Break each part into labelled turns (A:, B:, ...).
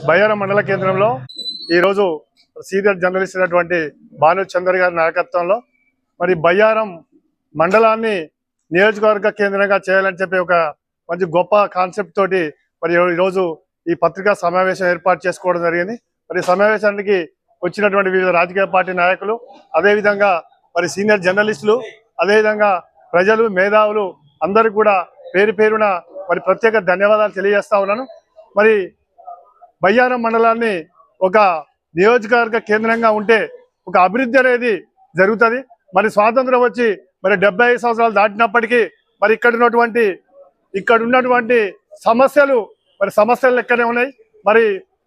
A: బయ్యారం మండల కేంద్రంలో ఈరోజు సీనియర్ జర్నలిస్ట్ అయినటువంటి భాను చందర్ గారి నాయకత్వంలో మరి బయ్యారం మండలాన్ని నియోజకవర్గ కేంద్రంగా చేయాలని చెప్పి ఒక మంచి గొప్ప కాన్సెప్ట్ తోటి మరి ఈరోజు ఈ పత్రికా సమావేశం ఏర్పాటు చేసుకోవడం జరిగింది. మరి సమావేశానికి వచ్చినటువంటి వివిధ రాజకీయ పార్టీ నాయకులు, అదేవిధంగా మరి సీనియర్ జర్నలిస్టులు, అదేవిధంగా ప్రజలు, మేధావులు అందరూ కూడా పేరు పేరున మరి ప్రత్యేక ధన్యవాదాలు తెలియజేస్తా ఉన్నాను. మరి బయ్యారం మండలాన్ని ఒక నియోజకవర్గ కేంద్రంగా ఉంటే ఒక అభివృద్ధి అనేది జరుగుతుంది. మరి స్వాతంత్రం వచ్చి మరి 75 సంవత్సరాలు దాటినప్పటికీ మరి ఇక్కడ ఉన్నటువంటి సమస్యలు లెక్కనే ఉన్నాయి. మరి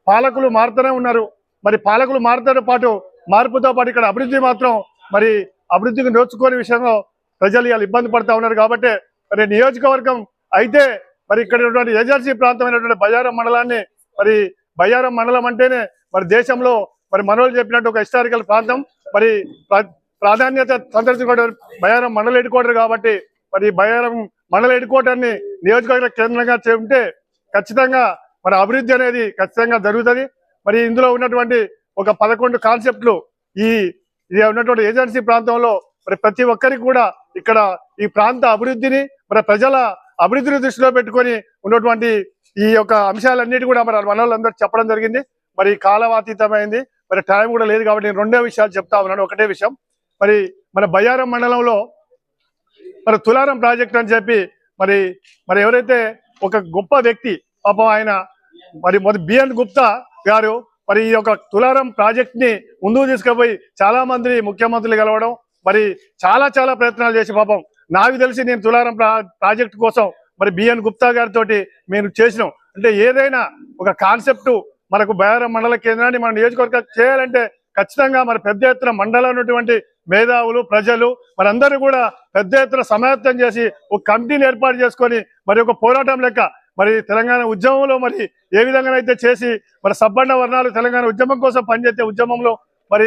A: పాలకులు మారుతూనే ఉన్నారు. మరి పాలకులు మారుతూనే పాటు మార్పుతో పాటు ఇక్కడ అభివృద్ధి మాత్రం మరి అభివృద్ధికి నోచుకోని విషయంలో ప్రజలు ఇవాళ ఇబ్బంది పడుతూ ఉన్నారు. కాబట్టి మరి నియోజకవర్గం అయితే మరి ఇక్కడ ఉన్నటువంటి ఏజెన్సీ ప్రాంతమైనటువంటి బయ్యారం మండలాన్ని, మరి బయ్యారం మండలం అంటేనే మరి దేశంలో మరి మనోళ్ళు చెప్పినట్టు ఒక హిస్టారికల్ ప్రాంతం, మరి ప్రాధాన్యత సంతరించుకోవడం బయ్యారం మండల హెడ్ క్వార్టర్. కాబట్టి మరి బయ్యారం మండల హెడ్ క్వార్టర్ని నియోజకవర్గ కేంద్రంగా ఉంటే ఖచ్చితంగా మరి అభివృద్ధి అనేది ఖచ్చితంగా జరుగుతుంది. మరి ఇందులో ఉన్నటువంటి ఒక 11 కాన్సెప్ట్లు ఇది ఉన్నటువంటి ఏజెన్సీ ప్రాంతంలో మరి ప్రతి ఒక్కరికి కూడా ఇక్కడ ఈ ప్రాంత అభివృద్ధిని, మరి ప్రజల అభివృద్ధిని దృష్టిలో పెట్టుకొని ఉన్నటువంటి ఈ యొక్క అంశాలన్నిటి కూడా మరి మనోళ్ళందరూ చెప్పడం జరిగింది. మరి కాలవాతీతమైంది, మరి టైం కూడా లేదు. కాబట్టి నేను 2 విషయాలు చెప్తా ఉన్నాను. ఒకటే విషయం, మరి మన బయ్యారం మండలంలో మరి తులారం ప్రాజెక్ట్ అని చెప్పి మరి ఎవరైతే ఒక గొప్ప వ్యక్తి, పాపం ఆయన మరి బిఎన్ గుప్తా గారు మరి ఈ యొక్క తులారం ప్రాజెక్ట్ ని ముందుకు తీసుకుపోయి చాలా మంది ముఖ్యమంత్రులు కలవడం, మరి చాలా ప్రయత్నాలు చేసి పాపం నాకు తెలిసి నేను తులారం ప్రాజెక్ట్ కోసం మరి బిఎన్ గుప్తా గారితో మేము చేసినాం. అంటే ఏదైనా ఒక కాన్సెప్ట్ మనకు బయ్యారం మండల కేంద్రాన్ని మన నియోజకవర్గం చేయాలంటే ఖచ్చితంగా మరి పెద్ద ఎత్తున మండలం ఉన్నటువంటి మేధావులు, ప్రజలు మరి అందరూ కూడా పెద్ద ఎత్తున సమాయత్తం చేసి ఒక కమిటీని ఏర్పాటు చేసుకొని మరి ఒక పోరాటం లెక్క మరి తెలంగాణ ఉద్యమంలో మరి ఏ విధంగానైతే చేసి మరి సబ్బండ వర్ణాలు తెలంగాణ ఉద్యమం కోసం పనిచేసే ఉద్యమంలో మరి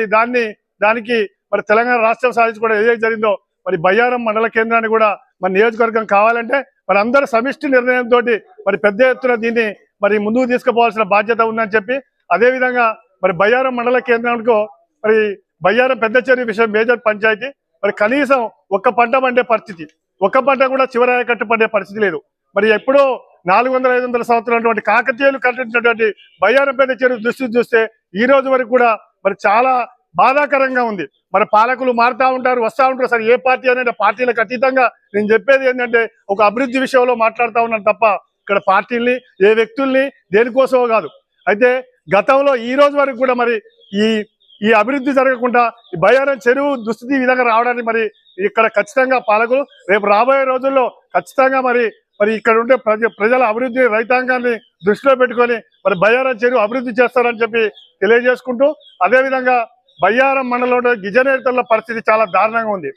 A: దానికి మరి తెలంగాణ రాష్ట్రం సాధించుకోవడం ఏదైతే జరిగిందో మరి బయ్యారం మండల కేంద్రాన్ని కూడా మన నియోజకవర్గం కావాలంటే మరి అందరూ సమిష్టి నిర్ణయంతో మరి పెద్ద ఎత్తున దీన్ని మరి ముందుకు తీసుకుపోవాల్సిన బాధ్యత ఉందని చెప్పి, అదేవిధంగా మరి బయ్యారం మండల కేంద్రానికి మరి బయ్యారం పెద్ద చెరువు విషయం మేజర్ పంచాయతీ, మరి కనీసం ఒక్క పంట పండే పరిస్థితి, ఒక్క పంట కూడా చివరాయకట్టు పండే పరిస్థితి లేదు. మరి ఎప్పుడో 400-500 సంవత్సరాల కాకతీయులు కట్టించినటువంటి బయ్యారం పెద్ద చెరువు దృష్టి చూస్తే ఈ రోజు వరకు కూడా మరి చాలా బాధాకరంగా ఉంది. మరి పాలకులు మారుతూ ఉంటారు, వస్తూ ఉంటారు. సరే ఏ పార్టీ అనేది పార్టీలకు అతీతంగా నేను చెప్పేది ఏంటంటే ఒక అభివృద్ధి విషయంలో మాట్లాడుతూ ఉన్నాను తప్ప ఇక్కడ పార్టీల్ని, ఏ వ్యక్తుల్ని దేనికోసమో కాదు. అయితే గతంలో ఈ రోజు వరకు కూడా మరి ఈ అభివృద్ధి జరగకుండా ఈ బయ్యారం చెరువు దుస్థితి ఈ విధంగా రావడానికి మరి ఇక్కడ ఖచ్చితంగా పాలకులు రేపు రాబోయే రోజుల్లో ఖచ్చితంగా మరి ఇక్కడ ఉండే ప్రజల అభివృద్ధి, రైతాంగాన్ని దృష్టిలో పెట్టుకొని మరి బయ్యారం చెరువు అభివృద్ధి చేస్తారని చెప్పి తెలియజేసుకుంటూ, అదేవిధంగా బయ్యారం మండలంలో గిరిజనేతరుల పరిస్థితి చాలా దారుణంగా ఉంది.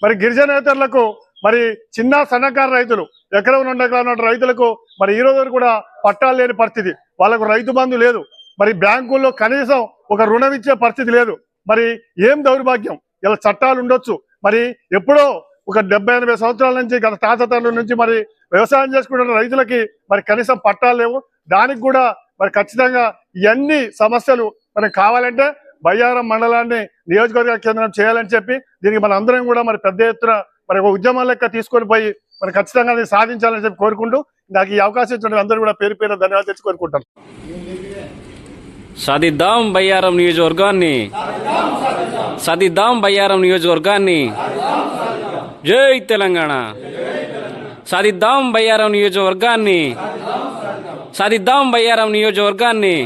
A: మరి గిరిజనేతరులకు మరి చిన్న సన్నకారు రైతులు, ఎకరం 2 ఎకరాల రైతులకు మరి ఈ రోజు కూడా పట్టాలు లేని పరిస్థితి, వాళ్ళకు రైతు బంధు లేదు, మరి బ్యాంకుల్లో కనీసం ఒక రుణం ఇచ్చే పరిస్థితి లేదు. మరి ఏం దౌర్భాగ్యం! ఇలా చట్టాలు ఉండొచ్చు, మరి ఎప్పుడో ఒక 70-80 సంవత్సరాల నుంచి గత తాతల నుంచి మరి వ్యవసాయం చేసుకుంటున్న రైతులకి మరి కనీసం పట్టాలు లేవు. దానికి కూడా మరి ఖచ్చితంగా ఇవన్నీ సమస్యలు మనకు కావాలంటే బయ్యారం మండలాన్ని నియోజకవర్గ కేంద్రం చేయాలని చెప్పి దీనికి మన అందరం కూడా మరి పెద్ద ఎత్తున మరి ఒక ఉద్యమం లెక్క తీసుకొని పోయి మరి ఖచ్చితంగా అది సాధించాలని చెప్పి కోరుకుంటూ నాకు ఈ అవకాశం ఇచ్చిన అందరూ కూడా పేరు ధన్యవాదాలు తెచ్చి కోరుకుంటాను.
B: సాధిద్దాం బయ్యారం నియోజకవర్గాన్ని, సాధిద్దాం బయ్యారం నియోజకవర్గాన్ని. జై తెలంగాణ. సాధిద్దాం బయ్యారం నియోజకవర్గాన్ని, సాధిద్దాం బయ్యారం నియోజకవర్గాన్ని.